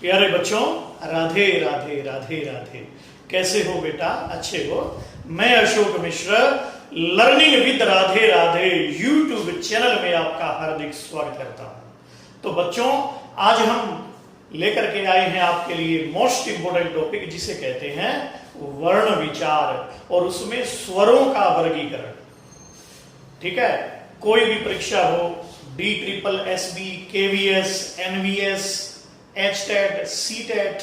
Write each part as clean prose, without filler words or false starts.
प्यारे बच्चों, राधे राधे राधे राधे। कैसे हो बेटा? अच्छे हो? मैं Ashok Mishra learning with Radhe Radhe YouTube channel में आपका हार्दिक स्वागत करता हूं। तो बच्चों, आज हम लेकर के आए हैं आपके लिए मोस्ट इंपोर्टेंट टॉपिक, जिसे कहते हैं वर्ण विचार, और उसमें स्वरों का वर्गीकरण। ठीक है, कोई भी परीक्षा हो, DSSB, KVS, NVS, HTET, CTET,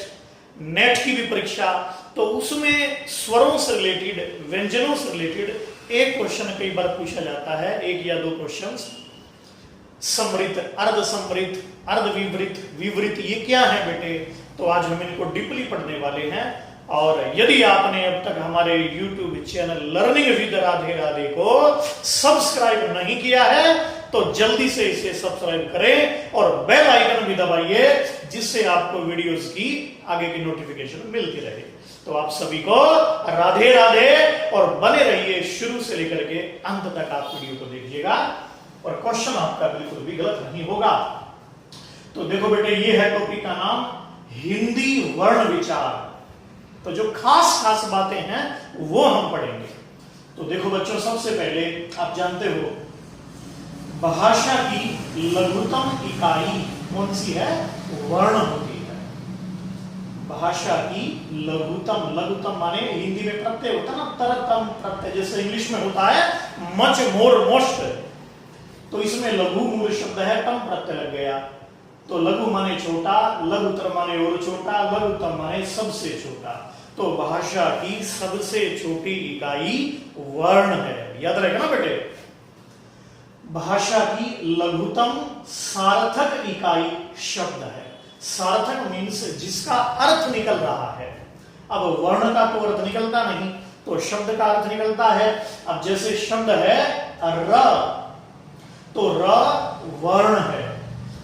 net की भी परीक्षा, तो उसमें स्वरों से रिलेटेड, व्यंजनों से रिलेटेड एक क्वेश्चन कई बार पूछा जाता है, एक या दो क्वेश्चंस। समृत, अर्ध समृत, अर्ध विवृत, विवृत, ये क्या है बेटे? तो आज हम इनको डीपली पढ़ने वाले हैं। और यदि आपने अब तक हमारे YouTube channel learning with Radhe Radhe को सब्सक्राइब नहीं किया है तो जल्दी से इसे सब्सक्राइब करें और बेल आइकन भी दबाइए, जिससे आपको वीडियोस की आगे की नोटिफिकेशन मिलती रहे। तो आप सभी को राधे राधे, और बने रहिए, शुरू से लेकर के अंत तक आप वीडियो को देखिएगा और क्वेश्चन आपका बिल्कुल भी गलत नहीं होगा। तो देखो बेटे, ये है टॉपिक का नाम हिंदी वर्ण विचार। तो जो खास खास बातें हैं वो हम पढ़ेंगे। तो देखो बच्चों, सबसे पहले आप जानते हो भाषा की लघुतम इकाई कौन सी है? वर्ण होती है। भाषा की लघुतम, लघुतम माने हिंदी में प्रत्यय होता है ना, तरतम प्रत्यय, जैसे इंग्लिश में होता है मच, मोर, मोस्ट। तो इसमें लघु मूल शब्द है, तम प्रत्यय लग गया। तो लघु माने छोटा, लघुतर माने और छोटा, लघुतम माने सबसे छोटा। तो भाषा की सबसे छोटी इकाई वर्ण है, याद रहेगा ना बेटे। भाषा की लघुतम सार्थक इकाई शब्द है। सार्थक मीन्स जिसका अर्थ निकल रहा है। अब वर्ण का तो अर्थ निकलता नहीं, तो शब्द का अर्थ निकलता है। अब जैसे शब्द है र, तो र वर्ण है,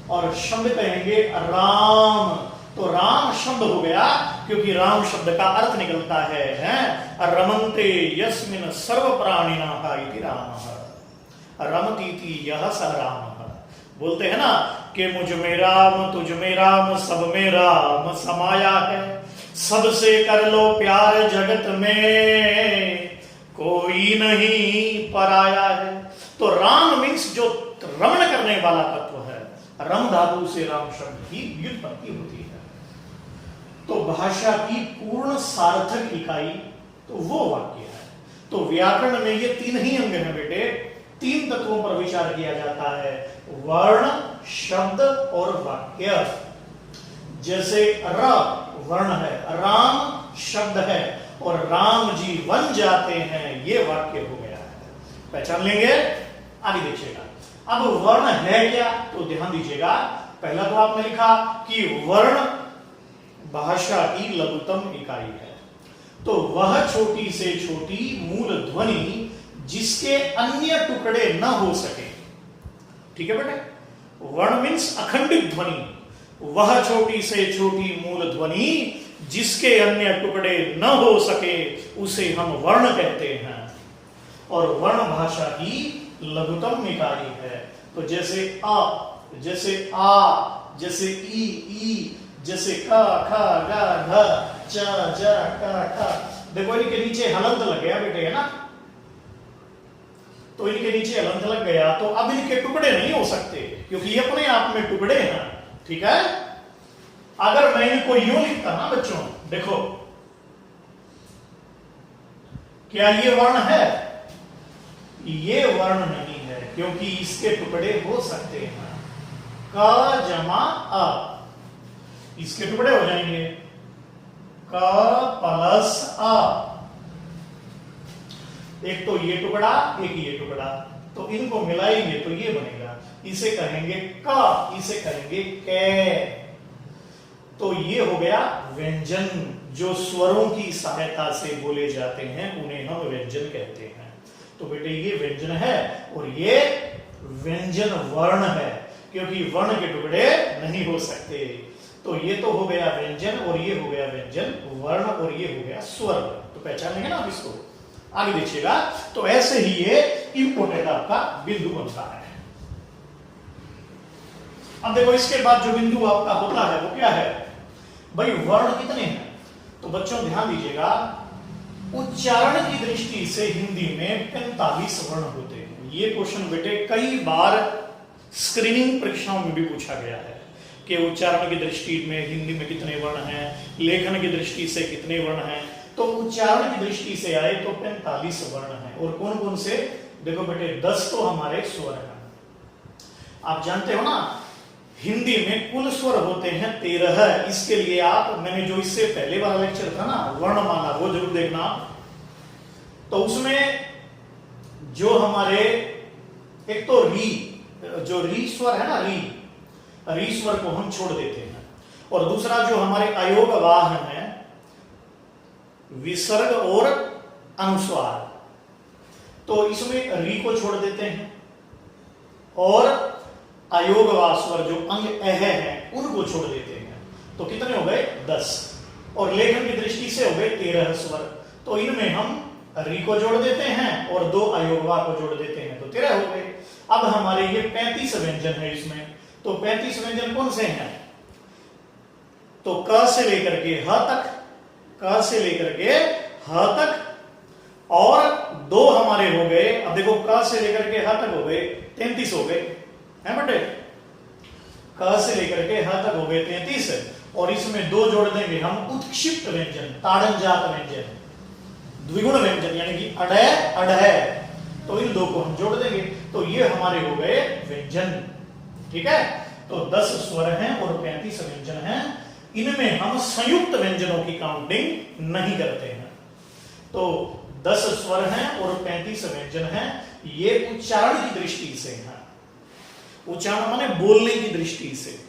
और शब्द कहेंगे राम, तो राम शब्द हो गया, क्योंकि राम शब्द का अर्थ निकलता है रमन्ते यस्मिन् सर्व प्राणिनाः इति रामः, रमतीति यह सह रामः। बोलते हैं ना कि मुझ में राम, तुझ में राम, सब में राम समाया है, सबसे कर लो प्यार जगत में, कोई नहीं पराया है। तो राम मीन्स जो रमण करने वाला तत्व है, रम धातु से राम शब्द की व्युत्पत्ति होती है। तो भाषा की पूर्ण सार्थक इकाई तो वो वाक्य है। तो व्याकरण में ये तीन ही अंग हैं बेटे, तीन तत्वों पर विचार किया जाता है, वर्ण, शब्द और वाक्य। जैसे र वर्ण है, राम शब्द है, और राम जी वन जाते हैं, ये वाक्य हो गया है। पहचान लेंगे, आगे देखिएगा। अब वर्ण है क्या? तो ध्यान दीजिएगा। पहला तो आपने लिखा कि वर्ण भाषा की लघुतम इकाई है। तो वह छोटी से छोटी मूल ध्वनि जिसके अन्य टुकड़े न हो सके। ठीक है बेटे, वर्ण मीन्स अखंडित ध्वनि। वह छोटी से छोटी मूल ध्वनि जिसके अन्य टुकड़े न हो सके, उसे हम वर्ण कहते हैं। और वर्ण भाषा की लघुतम इकाई है। तो जैसे अ, जैसे आ, जैसे ई, जैसे क, ख, ग, घ, च, ज, ट, ठ। देखो इनके नीचे हलंत लग गया बेटे, है ना। तो इनके नीचे हलंत लग गया, तो अब इनके टुकड़े नहीं हो सकते, क्योंकि ये अपने आप में टुकड़े हैं। ठीक है। अगर मैं इनको यूं लिखता ना बच्चों, देखो क्या ये वर्ण है? ये वर्ण नहीं है, क्योंकि इसके टुकड़े हो सकते हैं। क जमा अ, इसके टुकड़े हो जाएंगे क प्लस अ। एक तो ये टुकड़ा, एक ये टुकड़ा, तो इनको मिलाएंगे तो ये बनेगा। इसे कहेंगे क, इसे कहेंगे कै। तो ये हो गया व्यंजन, जो स्वरों की सहायता से बोले जाते हैं, उन्हें हम व्यंजन कहते हैं। तो बेटे ये व्यंजन है, और ये व्यंजन वर्ण है, क्योंकि वर्ण के टुकड़े नहीं हो सकते। तो ये तो हो गया व्यंजन, और ये हो गया व्यंजन वर्ण, और ये हो गया स्वर। तो पहचान लेंगे ना आप इसको, आगे देखिएगा। तो ऐसे ही ये इंपोर्टेंट आपका बिंदु बनता है। अब देखो, इसके बाद जो बिंदु आपका होता है वो क्या है? भाई वर्ण कितने हैं? तो बच्चों ध्यान दीजिएगा, उच्चारण की दृष्टि से हिंदी में 45 वर्ण होते हैं। ये क्वेश्चन बेटे कई बार स्क्रीनिंग परीक्षाओं में भी पूछा गया है कि उच्चारण की दृष्टि में हिंदी में कितने वर्ण हैं, लेखन की दृष्टि से कितने वर्ण हैं। तो उच्चारण की दृष्टि से आए तो 45 वर्ण हैं। और कौन कौन से? देखो बेटे 10 तो हमारे स्वर हैं। आप जानते हो ना हिंदी में कुल स्वर होते हैं 13। इसके लिए आप, मैंने जो इससे पहले वाला लेक्चर था ना वर्णमाला, वो जरूर देखना। तो उसमें जो हमारे एक तो री, जो री स्वर है ना, री स्वर को हम छोड़ देते हैं। और दूसरा जो हमारे अयोग वाहन है, विसर्ग और अनुस्वार, तो इसमें री को छोड़ देते हैं। और अयोगवा स्वर जो अंग अह है उनको छोड़ देते हैं। तो कितने हो गए? 10। और लेखन की दृष्टि से हो गए 13 स्वर। तो इनमें हम री को जोड़ देते हैं और 2 अयोगवा को जोड़ देते हैं, तो 13 हो गए। अब हमारे ये 35 व्यंजन है इसमें। तो 35 व्यंजन कौन से हैं? तो क से लेकर के ह तक, क से लेकर के ह तक, और 2 हमारे हो गए। अब देखो क से लेकर के ह तक हो गए 33 हो गए है बेटे। क से लेकर के ह तक हो गए 33। और इसमें 2 जोड़ देंगे हम उत्क्षिप्त व्यंजन, ताड़नजात व्यंजन, द्विगुण व्यंजन, यानी कि अडय अडय। तो इन 2 को हम जोड़ देंगे, तो ये हमारे हो गए व्यंजन। ठीक है, तो 10 स्वर हैं और 35 व्यंजन हैं। इनमें हम संयुक्त व्यंजनों की काउंटिंग नहीं करते हैं। तो 10 स्वर हैं और 35 व्यंजन हैं। ये उच्चारण की दृष्टि से है। उच्चारण माने बोलने की दृष्टि से।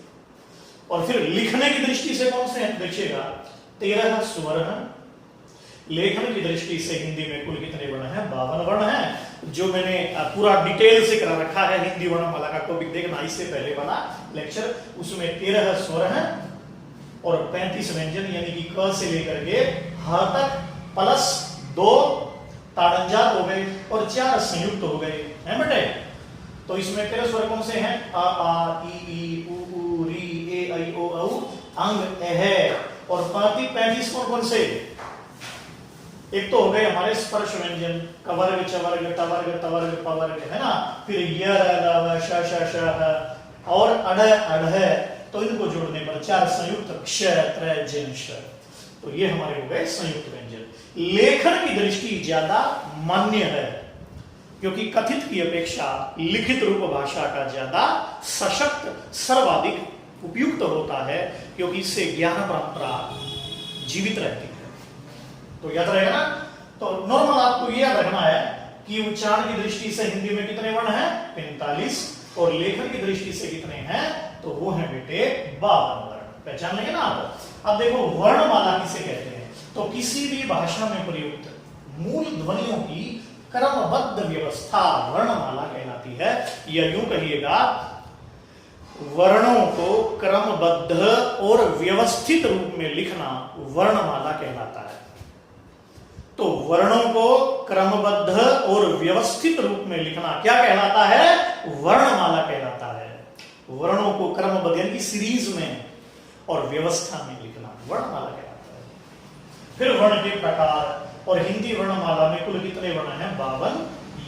और फिर लिखने की दृष्टि से कौन से हैं? देखिएगा 13 स्वर हैं। लेखन की दृष्टि से हिंदी में कुल कितने वर्ण हैं? 52 वर्ण हैं। जो मैंने पूरा डिटेल से करा रखा है हिंदी वर्णमाला का टॉपिक देखना, इससे पहले वाला लेक्चर, उसमें 13 स्वर हैं और 35 व्यंजन, यानी कि क से लेकर के ह तक, प्लस 2 ताड़नजात हो गए और 4 संयुक्त हो गए हैं बेटे। तो इसमें 13 स्वर कौन से हैं? अ आ ई उ री ए ऐ ओ औ अंग एह। और 35 कौन से? एक तो हो गए हमारे स्पर्श व्यंजन, कवर्ग चवर्ग टवर्ग तवर्ग पवर्ग, है ना। फिर य र श श श और अढ़ अढ़। तो इनको जोड़ने पर 4 संयुक्त क्ष त्र जन श। तो ये हमारे हो गए संयुक्त व्यंजन। लेखन की दृष्टि ज्यादा मान्य है, क्योंकि कथित की अपेक्षा लिखित रूप भाषा का ज्यादा सशक्त, सर्वाधिक उपयुक्त होता है, क्योंकि इससे ज्ञान परंपरा जीवित रहती है। तो याद रहेगा ना। तो नॉर्मल आपको ये याद रखना है कि उच्चारण की दृष्टि से हिंदी में कितने वर्ण हैं? 45। और लेखन की दृष्टि से कितने हैं? तो वो है बेटे 52 वर्ण। पहचान लेंगे ना आप। अब देखो वर्णमाला किसे कहते हैं? तो किसी भी भाषा में प्रयुक्त मूल ध्वनियों की क्रमबद्ध व्यवस्था वर्णमाला कहलाती है। या यूं कहिएगा, वर्णों को क्रमबद्ध और व्यवस्थित रूप में लिखना वर्णमाला कहलाता है। तो वर्णों को क्रमबद्ध और व्यवस्थित रूप में लिखना क्या कहलाता है? वर्णमाला कहलाता है। वर्णों को क्रमबद्ध यानी कि सीरीज में और व्यवस्था में लिखना वर्णमाला कहलाता है। फिर वर्ण के प्रकार, और हिंदी वर्णमाला में कुल कितने वर्ण हैं? 52,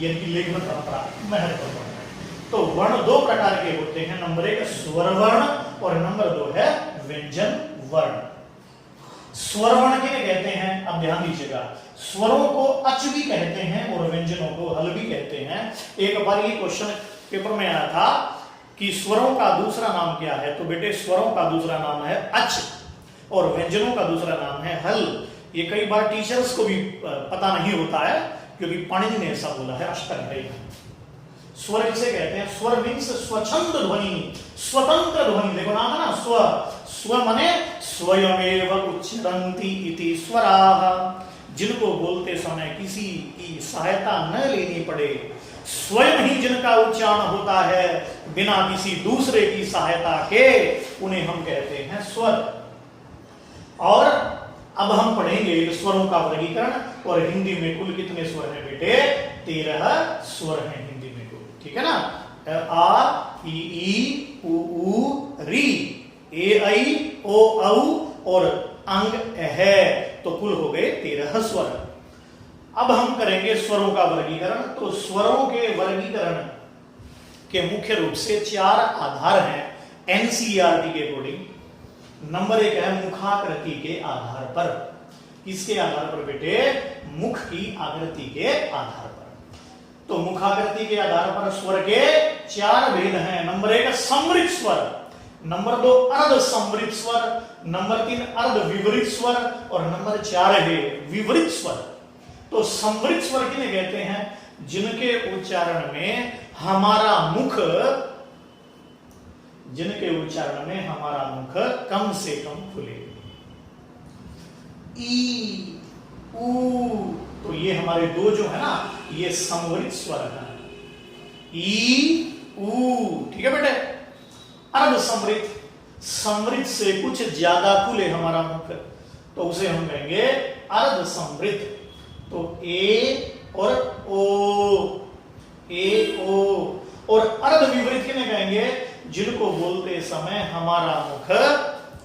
यानी कि लेखन परंपरा महत्वपूर्ण है। तो वर्ण 2 प्रकार के होते हैं। नंबर 1 स्वर वर्ण और नंबर 2 है व्यंजन वर्ण। स्वर वर्ण किन्हें कहते हैं? अब ध्यान दीजिएगा, स्वरों को अच भी कहते हैं और व्यंजनों को हल भी कहते हैं। एक बार ये क्वेश्चन पेपर में आया था कि स्वरों का दूसरा नाम क्या है? तो बेटे स्वरों का दूसरा नाम है अच और व्यंजनों का दूसरा नाम है हल। ये कई बार टीचर्स को भी पता नहीं होता है, क्योंकि पाणिनि ने ऐसा बोला है अष्टाध्यायी में। स्वर किसे कहते हैं? स्वर मीन्स स्वच्छंद ध्वनि, स्वतंत्र ध्वनि। देखो नाम है ना स्व। स्व माने स्वयमेव उच्चरन्ति इति स्वराः, जिनको बोलते समय किसी की सहायता न लेनी पड़े, स्वयं ही जिनका उच्चारण होता है बिना किसी दूसरे की सहायता के, उन्हें हम कहते हैं स्वर। और अब हम पढ़ेंगे स्वरों का वर्गीकरण। और हिंदी में कुल कितने स्वर हैं बेटे? 13 स्वर हैं हिंदी में कुल। ठीक है ना। आ ई उ री ए ऐ ओ औ और अंग है, तो कुल हो गए 13 स्वर। अब हम करेंगे स्वरों का वर्गीकरण। तो स्वरों के वर्गीकरण के मुख्य रूप से 4 आधार हैं एनसीईआरटी के अकॉर्डिंग। नंबर 1 है मुखाकृति के आधार पर। किसके आधार पर बेटे? मुख की आकृति के आधार पर। तो मुखाकृति के आधार पर स्वर के 4 भेद हैं। नंबर 1 समृद्ध स्वर, नंबर 2 अर्ध समृद्ध स्वर, नंबर 3 अर्ध विवरित स्वर और नंबर 4 है विवरित स्वर। तो समृद्ध स्वर किन्हें कहते हैं? जिनके उच्चारण में हमारा मुख कम से कम खुले। ई, ऊ, तो ये हमारे 2 जो है ना, ये समृद्ध स्वर है। ई, ऊ, ठीक है बेटे। अर्ध समृद्ध, समृद्ध से कुछ ज्यादा खुले हमारा मुख, तो उसे हम कहेंगे अर्ध समृद्ध। तो ए और ओ, ए ओ। और अर्ध विपरीत किन्हें कहेंगे? जिनको बोलते समय हमारा मुख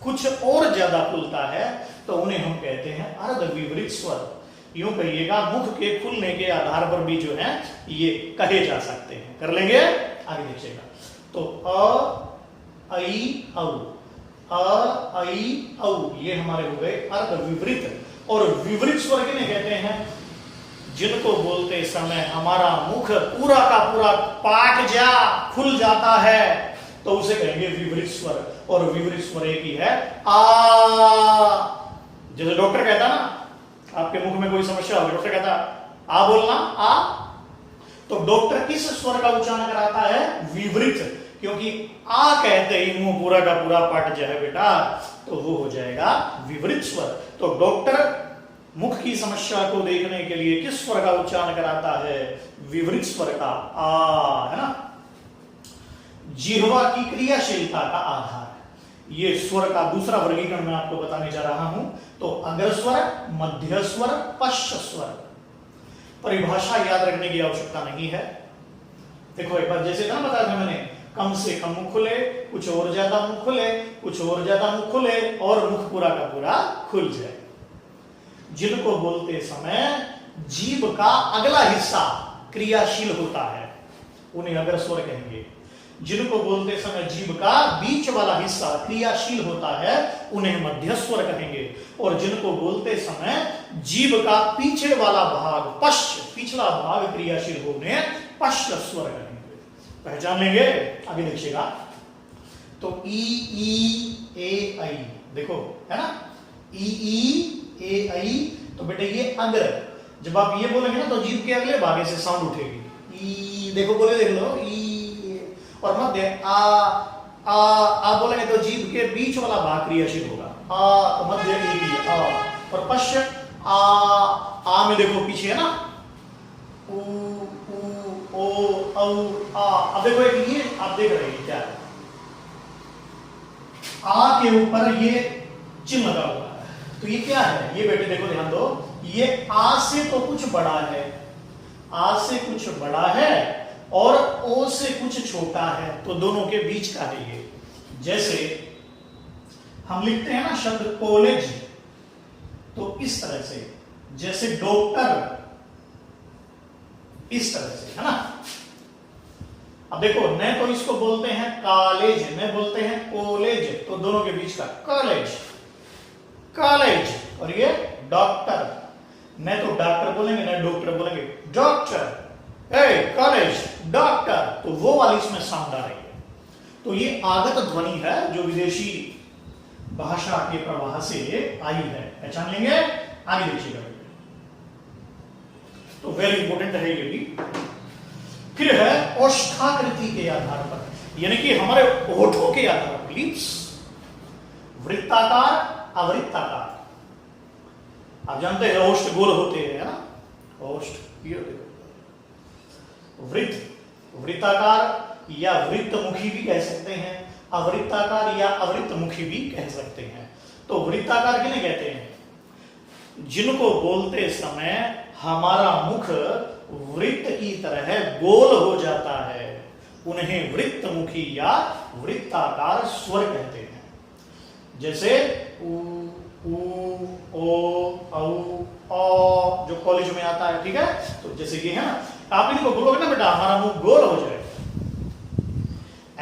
कुछ और ज्यादा खुलता है, तो उन्हें हम कहते हैं अर्ध विपरीत स्वर। यूं कहिएगा, मुख के खुलने के आधार पर भी जो है ये कहे जा सकते हैं। कर लेंगे, आगे देखिएगा। तो अ, आई, औ, अ, आई, औ, ये हमारे हो गए अर्ध विपरीत। और विपरीत स्वर किन्हें कहते हैं? जिनको बोलते समय हमारा मुख पूरा का पूरा पाट जा, खुल जाता है, तो उसे कहेंगे विपरीत स्वर। और विपरीत स्वर एक ही है आ। जैसे डॉक्टर कहता ना, आपके मुख में कोई समस्या हो, डॉक्टर कहता आ बोलना, आ। तो डॉक्टर किस स्वर का उच्चारण कराता है? विपरीत। क्योंकि आ कहते ही मुंह पूरा का पूरा पाट जाए बेटा, तो वो हो जाएगा विपरीत स्वर। तो डॉक्टर मुख की समस्या को देखने के लिए किस स्वर का उच्चारण कराता है? विपरीत स्वर का, आ, है ना। जिह्वा की क्रियाशीलता का आधार, ये स्वर का दूसरा वर्गीकरण मैं आपको बताने जा रहा हूं। तो अग्र स्वर, मध्य स्वर, पश्च स्वर। परिभाषा याद रखने की आवश्यकता नहीं है। देखो एक बार जैसे था ना, बताया था मैंने, कम से कम मुख खुले, कुछ और ज्यादा मुख खुले, कुछ और ज्यादा मुख खुले, और मुख पूरा का पूरा खुल जाए। जिनको बोलते समय जीभ का अगला हिस्सा क्रियाशील होता है, उन्हें अग्र स्वर कहेंगे। जिनको बोलते समय जीभ का बीच वाला हिस्सा क्रियाशील होता है, उन्हें मध्य स्वर कहेंगे। और जिनको बोलते समय जीभ का पीछे वाला भाग, पश्च, पिछला भाग क्रियाशील हो, उन्हें पश्च स्वर कहेंगे। पहचान लेंगे, आगे देखिएगा। तो ई, ए, आई, देखो है ना, ई, ए, आई। तो बेटे ये अग्र, जब आप ये बोलेंगे ना, तो जीभ के अगले भागे से साउंड उठेगी। ई, देखो बोले, देख लो, ई। और मध्य आ बोलेंगे तो जीभ के बीच वाला भाग क्रियाशील होगा, आ, तो मध्य ई, आ। और पश्च, आ में देखो पीछे है ना, ऊ, ओ, औ, आ। अब देखो एक ये आप देख रहे हैं क्या है? आ के ऊपर ये चिन्ह लगा हुआ है, तो ये क्या है? ये बेटे देखो, ध्यान दो, ये आ से तो कुछ बड़ा है, आ से कुछ बड़ा है और ओ से कुछ छोटा है, तो दोनों के बीच का है ये। जैसे हम लिखते हैं ना शब्द कॉलेज, तो इस तरह से, जैसे डॉक्टर, इस तरह से, है ना। अब देखो, न तो इसको बोलते हैं कॉलेज, न बोलते हैं कॉलेज, तो दोनों के बीच का कॉलेज, कॉलेज। और ये डॉक्टर, न तो डॉक्टर बोलेंगे न डॉक्टर बोलेंगे, डॉक्टर, कॉलेज, डॉक्टर, तो वो वाली इसमें साउंड आ रही है। तो ये आगत ध्वनि है जो विदेशी भाषा के प्रवाह से आई है, पहचान लेंगे, आगे देखिएगा। तो वेरी इंपॉर्टेंट है ये भी। फिर है ओष्ठाकृति के आधार पर, यानी कि हमारे होठों के आधार पर, लिप्स, वृत्ताकार, अवृत्ताकार। आप जानते हैं ओष्ठ गोल होते हैं, है ना, ओष्ठ ये होते, वृत्त, वृत्ताकार या वृत्तमुखी भी कह सकते हैं, अवृत्ताकार या अवृत्तमुखी भी कह सकते हैं। तो वृत्ताकार किन्हें कहते हैं? जिनको बोलते समय हमारा मुख वृत्त की तरह गोल हो जाता है, उन्हें वृत्तमुखी या वृत्ताकार स्वर कहते हैं। जैसे ऊ, जैसे कि है ना, आप इनको बोलोगे ना बेटा हमारा मुंह गोल हो जाएगा,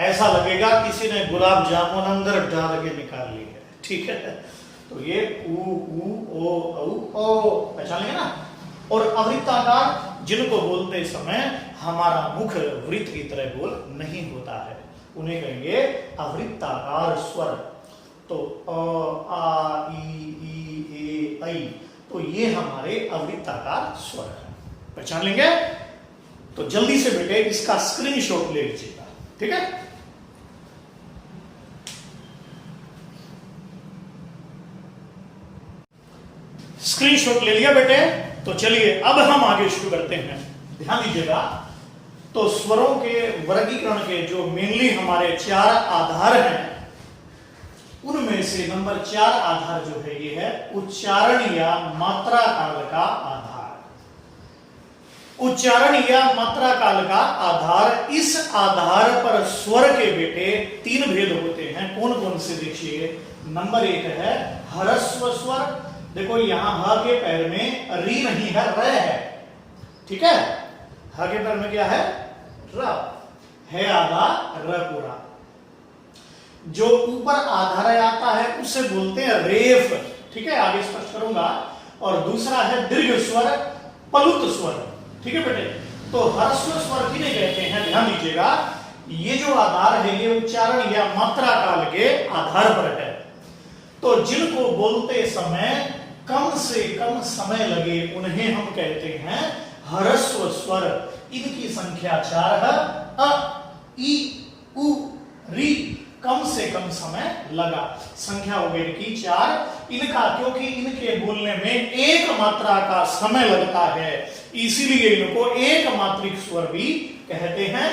ऐसा लगेगा किसी ने गुलाब जामुन अंदर डाल के निकाल ली है, ठीक है। तो ये उ ओ पहचान लेंगे ना। और अवृत्ताकार जिनको बोलते समय हमारा मुख वृत्त की तरह गोल नहीं होता है, उन्हें कहेंगे अवृत्ताकार स्वर। तो अ आ ई ए ऐ, तो ये हमारे अवृत्ताकार स्वर है, पहचान लेंगे। तो जल्दी से बेटे इसका स्क्रीनशॉट ले लीजिएगा, ठीक है। स्क्रीनशॉट ले लिया बेटे, तो चलिए अब हम आगे शुरू करते हैं। ध्यान दीजिएगा, तो स्वरों के वर्गीकरण के जो मेनली हमारे 4 आधार हैं, उनमें से नंबर 4 आधार जो है ये है उच्चारण या मात्रा काल का आधार। उच्चारण या मात्रा काल का आधार, इस आधार पर स्वर के बेटे 3 भेद होते हैं। कौन कौन से देखिए। नंबर 1 है ह्रस्व स्वर। देखो यहां ह के पैर में री नहीं है, र है, ठीक है। ह के पैर में क्या है, र है आधा, र पूरा। जो ऊपर आधार आता है उसे बोलते हैं रेफ, ठीक है, आगे स्पष्ट करूंगा। और दूसरा है दीर्घ स्वर, पलुत स्वर, ठीक है बेटे। तो ह्रस्व स्वर किन्हें कहते हैं, ध्यान दीजिएगा, ये जो आधार है ये उच्चारण या मात्रा काल के आधार पर है। तो जिनको बोलते समय कम से कम समय लगे उन्हें हम कहते हैं ह्रस्व स्वर। इनकी संख्या 4 है। अ ई उ री, कम से कम समय लगा, संख्या हो गई इनकी 4। इनका क्योंकि इनके बोलने में एक मात्रा का समय लगता है, इसीलिए इनको एक मात्रिक स्वर भी कहते हैं,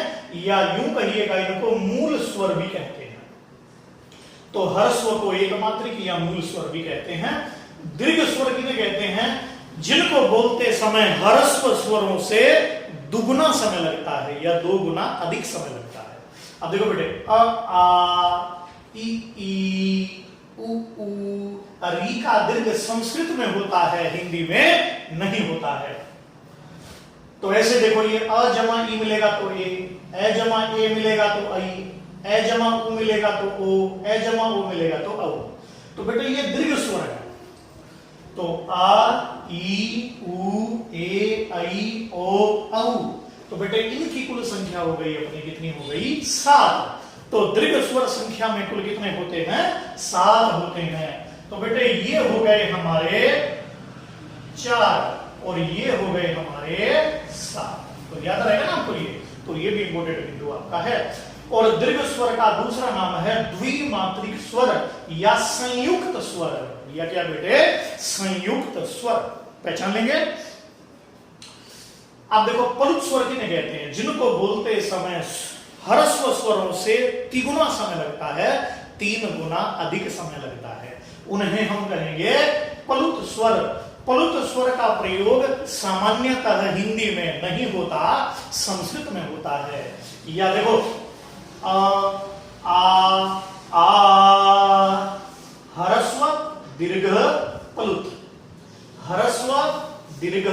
या यूं कहिएगा इनको मूल स्वर भी कहते हैं। तो ह्रस्व को एक मात्रिक या मूल स्वर भी कहते हैं। दीर्घ स्वर किन्हें कहते हैं, जिनको बोलते समय ह्रस्व स्वरों से दुगुना समय लगता है या 2 गुना अधिक समय लगता है। अब देखो बेटे, अ आ ई उ री का दीर्घ संस्कृत में होता है, हिंदी में नहीं होता है। तो ऐसे देखो, ये अ जमा ई मिलेगा तो ए जमा ए मिलेगा तो आई, ए जमा उ मिलेगा तो ओ, ए जमा ओ मिलेगा तो औ। तो बेटे ये दीर्घ स्वर है। तो आ ई उ ए ऐ ओ औ। तो बेटे इनकी कुल संख्या हो गई अपनी, कितनी हो गई, 7। तो दीर्घ स्वर संख्या में कुल कितने होते हैं, 7 होते हैं। तो बेटे ये हो गए हमारे 4 और ये हो गए हमारे 7। तो याद रहेगा ना आपको ये, तो ये भी इंपोर्टेंट बिंदु आपका है। और दीर्घ स्वर का दूसरा नाम है द्विमात्रिक स्वर या संयुक्त स्वर, या क्या बेटे, संयुक्त स्वर, पहचान लेंगे। अब देखो पलुत स्वर किन्हें कहते हैं, जिनको बोलते समय ह्रस्व स्वरों से 3 गुना समय लगता है, 3 गुना अधिक समय लगता है, उन्हें हम कहेंगे पलुत स्वर। पलुत स्वर का प्रयोग सामान्यतः हिंदी में नहीं होता, संस्कृत में होता है। या देखो आ ह्रस्व दीर्घ पलुत, ह्रस्व दीर्घ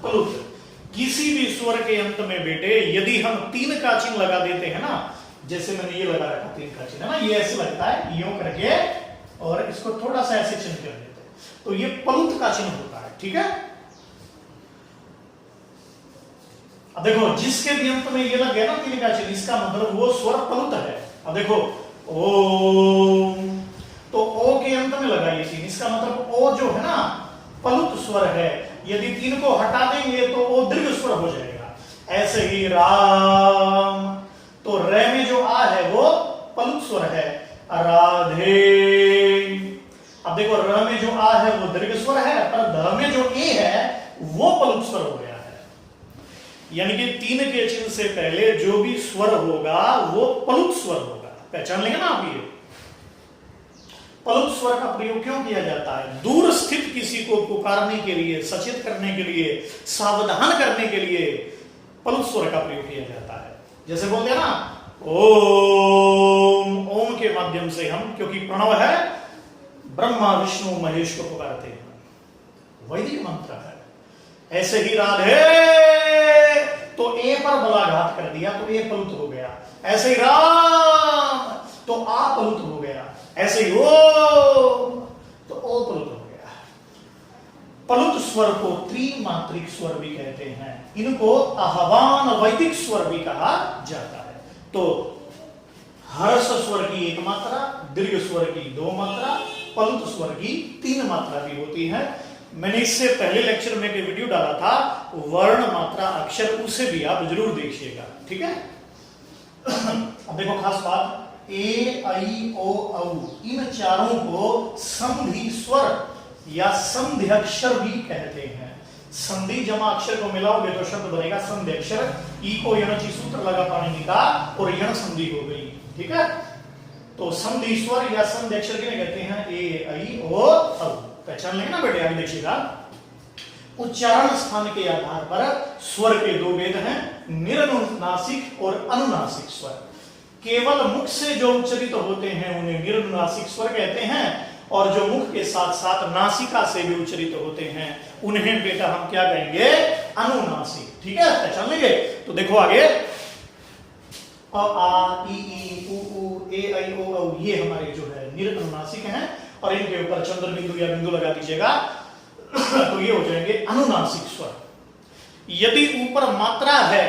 पलुत। किसी भी स्वर के अंत में बेटे यदि हम 3 का चिन्ह लगा देते हैं ना, जैसे मैंने ये लगा रखा 3 का चिन्ह है ना, ये ऐसे लगता है यूं करके, और इसको थोड़ा सा ऐसे चिन्ह कर देते हैं, तो ये पलुत का चिन्ह होता है, ठीक है। अब देखो जिसके भी अंत में ये लग गया ना 3 का चिन्ह, इसका मतलब वो स्वर पलुत है। अब देखो ओम, तो ओ के अंत में लगा ये 3, इसका मतलब ओ जो है ना पलुत स्वर है। यदि 3 को हटा देंगे तो ओ दीर्घ स्वर हो जाएगा। ऐसे ही राम, तो रे में जो आ है वो पलुत स्वर है। राधे, अब देखो र में जो आ है वो दीर्घ स्वर है, पर ध में जो ए है वो पलुत स्वर हो गया है। यानी कि 3 के चिन्ह से पहले जो भी स्वर होगा वो पलुत स्वर होगा, पहचान लेंगे ना आप। ये पलुत स्वर का प्रयोग क्यों किया जाता है, दूर स्थित किसी को पुकारने के लिए, सचेत करने के लिए, सावधान करने के लिए पलुत स्वर का प्रयोग किया जाता है। जैसे बोलते हैं ना ओम, ओम के माध्यम से हम, क्योंकि प्रणव है, ब्रह्मा विष्णु महेश को पुकारते हैं, वैदिक मंत्र है। ऐसे ही राधे तो ए पर बलाघात कर दिया तो ए पलुत हो गया। ऐसे ही राम तो आ पलुत हो गया। ऐसे ही ओम तो ओ पलुत हो गया। पलुत स्वर को त्रिमात्रिक स्वर भी कहते हैं। इनको आह्वान वैदिक स्वर भी कहा जाता है। तो हर्ष स्वर की एक मात्रा, दीर्घ स्वर की दो मात्रा, पलुत स्वर की तीन मात्रा भी होती है। मैंने इससे पहले लेक्चर में एक वीडियो डाला था वर्ण मात्रा अक्षर, उसे भी आप जरूर देखिएगा, ठीक है। अब देखो खास बात, ए आई ओ औ इन चारों को संधि स्वर या संधि अक्षर भी कहते हैं। संधि जमा अक्षर को मिलाओगे तो शब्द बनेगा संधि अक्षर। ई को यणची सूत्र लगा पाणिनि का और यण संधि हो गई, ठीक है। तो संधि स्वर या संधि अक्षर किन्हें कहते हैं? ए आई ओ औ। पहचान लेंगे ना बेटे, आगे देखिएगा। उच्चारण स्थान के आधार पर स्वर के दो भेद हैं, निरनुनासिक और अनुनासिक स्वर। केवल मुख से जो उच्चरित होते हैं उन्हें निरनुनासिक स्वर कहते हैं, और जो मुख के साथ साथ नासिका से भी उच्चरित होते हैं उन्हें बेटा हम क्या कहेंगे? अनुनासिक, ठीक है। पहचान लेंगे। तो देखो आगे, अ आ ई उ ऊ ए आई ओ औ ये हमारे जो है निरनुनासिक हैं, और इनके ऊपर चंद्र बिंदु या बिंदु लगा दीजिएगा तो ये हो जाएंगे अनुनासिक स्वर। यदि ऊपर मात्रा है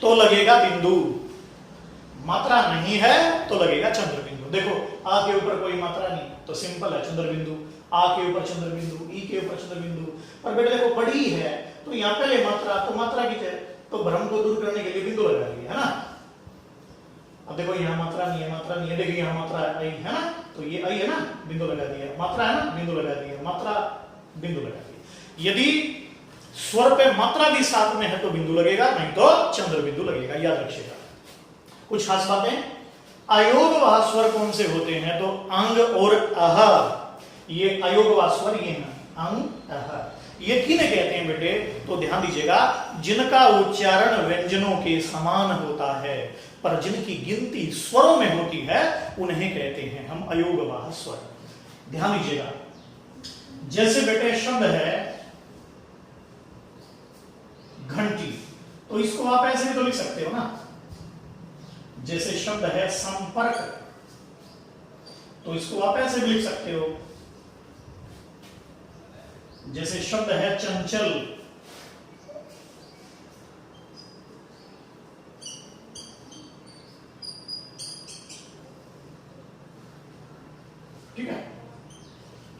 तो लगेगा बिंदु, मात्रा नहीं है तो लगेगा चंद्र बिंदु। देखो आ के ऊपर कोई मात्रा नहीं तो सिंपल है चंद्र बिंदु, आ के ऊपर चंद्र बिंदु, ई के ऊपर चंद्र बिंदु। पर बेटे देखो बड़ी है तो यहां पहले मात्रा, तो मात्रा की तो भ्रम को दूर करने के लिए बिंदु लगा दिया है ना। अब देखो यहाँ मात्रा नहीं है, मात्रा नहीं है, देखिए यहाँ मात्रा आई है ना, तो ये आई है ना, बिंदु लगा दिया। मात्रा है ना, बिंदु लगा दिया, मात्रा बिंदु लगा दिया। यदि स्वर पे मात्रा भी साथ में है तो बिंदु लगेगा, नहीं तो चंद्र बिंदु लगेगा, याद रखिएगा। कुछ खास बातें, अयोगवाह स्वर कौन से होते हैं? तो अंग और अह, ये अयोगवाह स्वर ये है, अंग अह। ये किन्हें कहते हैं बेटे? तो ध्यान दीजिएगा, जिनका उच्चारण व्यंजनों के समान होता है पर जिनकी गिनती स्वरों में होती है उन्हें कहते हैं हम अयोगवाह स्वर। ध्यान दीजिएगा, जैसे बेटे शब्द है घंटी, तो इसको आप ऐसे भी तो लिख सकते हो ना। जैसे शब्द है संपर्क, तो इसको आप ऐसे भी लिख सकते हो। जैसे शब्द है चंचल, ठीक है।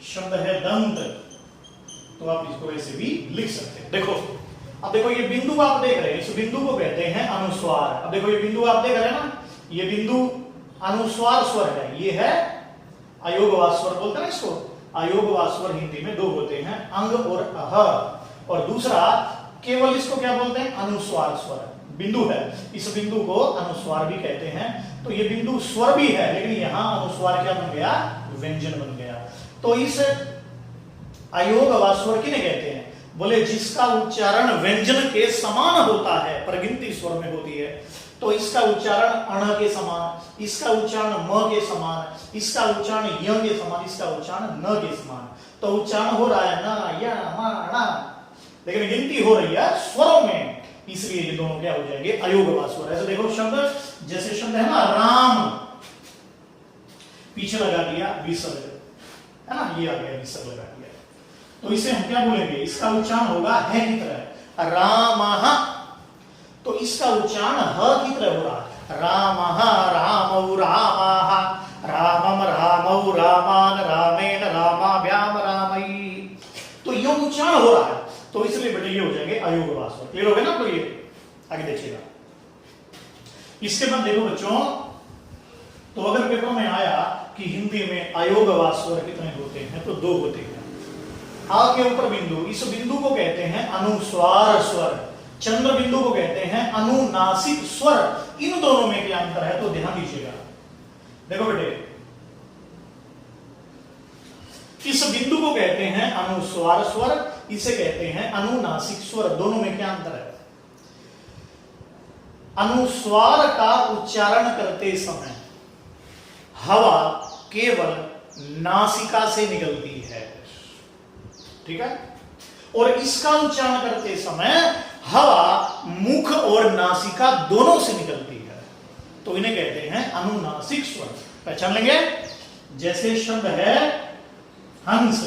शब्द है दंत, तो आप इसको ऐसे भी लिख सकते हैं। देखो अब देखो ये बिंदु आप देख रहे हैं, इस बिंदु को कहते हैं अनुस्वार। अब देखो ये बिंदु आप देख रहे हैं ना, ये बिंदु अनुस्वार स्वर है, ये है अयोगवाह स्वर बोलते हैं इसको। अयोगवाह स्वर हिंदी में दो होते हैं, अंग और अह, और दूसरा केवल इसको क्या बोलते हैं? अनुस्वार स्वर। बिंदु है, इस बिंदु को अनुस्वार भी कहते हैं। तो ये बिंदु स्वर भी है, लेकिन यहां अनुस्वार क्या बन गया? व्यंजन बन गया। तो इस अयोगवाह स्वर किन्हें कहते हैं? बोले जिसका उच्चारण व्यंजन के समान होता है पर गिनती स्वर में होती है। तो इसका उच्चारण अण के समान, इसका उच्चारण म के समान, इसका उच्चारण य के समान, इसका उच्चारण न के समान। तो उच्चारण हो रहा है न, य, म, ण, लेकिन गिनती हो रही है स्वरों में, इसलिए ये दोनों क्या हो जाएंगे? अयोगवाह स्वर। ऐसे देखो शब्द, जैसे शब्द है ना राम, पीछे लगा दिया विसर्ग, है ना, ये आ गया विसर्ग लगा दिया, तो इसे हम क्या बोलेंगे? इसका उच्चारण होगा है की तरह, रामः। तो इसका उच्चारण ह की तरह हो रहा है, रामः, रामौ, रामाः, रामम, रामौ, रामान, रामेण, रामाभ्याम, रामई। तो ये उच्चारण हो रहा है, तो इसलिए बेटे ये हो जाएंगे अयोगवाह स्वर। क्लियर हो गया ना? तो ये आगे देखिएगा। इसके बाद देखो बच्चों, तो अगर पेपर में आया कि हिंदी में अयोगवाह स्वर कितने होते हैं, तो दो होते हैं। आ के ऊपर बिंदु, इस बिंदु को कहते हैं अनुस्वार स्वर। चंद्र बिंदु को कहते हैं अनुनासिक स्वर। इन दोनों में क्या अंतर है? तो ध्यान दीजिएगा। देखो बेटे, इस बिंदु को कहते हैं अनुस्वार स्वर, इसे कहते हैं अनुनासिक स्वर। दोनों में क्या अंतर है? अनुस्वार का उच्चारण करते समय हवा केवल नासिका से निकलती है, ठीक है। और इसका उच्चारण करते समय हवा मुख और नासिका दोनों से निकलती है, तो इन्हें कहते हैं अनुनासिक स्वर। पहचान लेंगे। जैसे शब्द है हंस,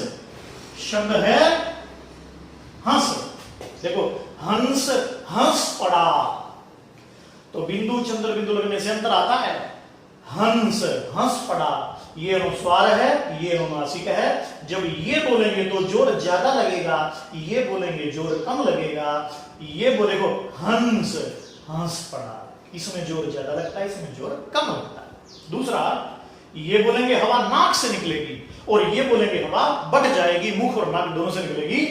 शब्द है हंस, देखो हंस हंस पड़ा, तो बिंदु चंद्र बिंदु लगने से अंतर आता है। हंस हंस पड़ा, ये अनुस्वार है, ये अनुनासिक है। जब ये बोलेंगे तो जोर ज्यादा लगेगा, ये बोलेंगे जोर कम लगेगा। ये बोलेगो हंस हंस पड़ा, इसमें जोर ज्यादा लगता है, इसमें जोर कम लगता है। दूसरा, ये बोलेंगे हवा नाक से निकलेगी, और ये बोलेंगे हवा बढ़ जाएगी, मुख और नाक दोनों से निकलेगी।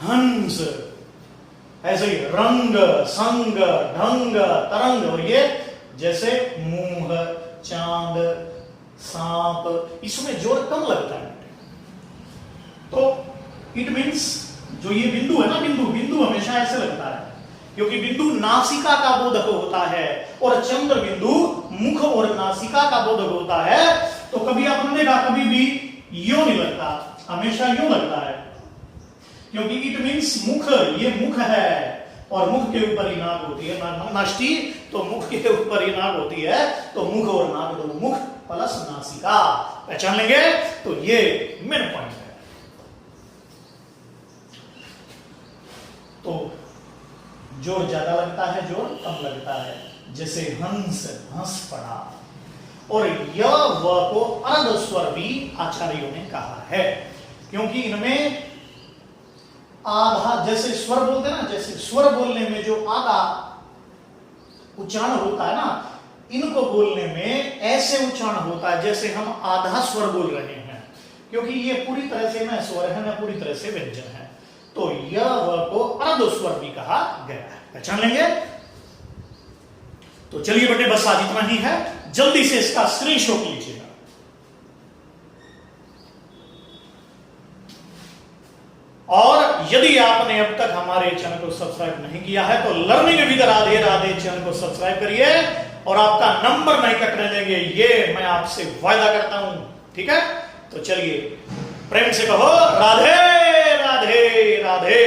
हंस, ऐसे ही रंग संग ढंग तरंग, और ये जैसे मुंह चांद सांप, इसमें जोर कम लगता है। तो इट मीन्स जो ये बिंदु है ना, बिंदु हमेशा ऐसे लगता है, क्योंकि बिंदु नासिका का बोधक होता है और चंद्र बिंदु मुख और नासिका का बोधक होता है। तो कभी आपने देखा कभी भी यूं नहीं लगता, हमेशा यूं लगता है, क्योंकि इट मीन्स मुख, ये मुख है और मुख के ऊपर ही नाक होती है, नाष्टि, तो मुख के ऊपर ही नाक होती है, तो मुख और नाक दोनों, मुख प्लस नासिका। पहचान लेंगे। तो ये मेन पॉइंट है। तो जोर ज्यादा लगता है, जोर कम लगता है। जैसे हंस हंस पड़ा, और य व को अर्ध स्वर भी आचार्यों ने कहा है, क्योंकि इनमें आधा, जैसे स्वर बोलते हैं ना, जैसे स्वर बोलने में जो आधा उच्चारण होता है ना, इनको बोलने में ऐसे उच्चारण होता है जैसे हम आधा स्वर बोल रहे हैं, क्योंकि ये पूरी तरह से न स्वर है न पूरी तरह से व्यंजन है। तो य व को अर्ध स्वर भी कहा गया है। पहचान लेंगे। तो चलिए बेटे, बस आज इतना ही है, जल्दी से इसका स्क्रीनशॉट लीजिएगा। और यदि आपने अब तक हमारे चैनल को सब्सक्राइब नहीं किया है तो learning with Radhe Radhe channel को सब्सक्राइब करिए, और आपका नंबर नहीं कटने देंगे, ये मैं आपसे वायदा करता हूं। ठीक है, तो चलिए प्रेम से कहो राधे राधे राधे।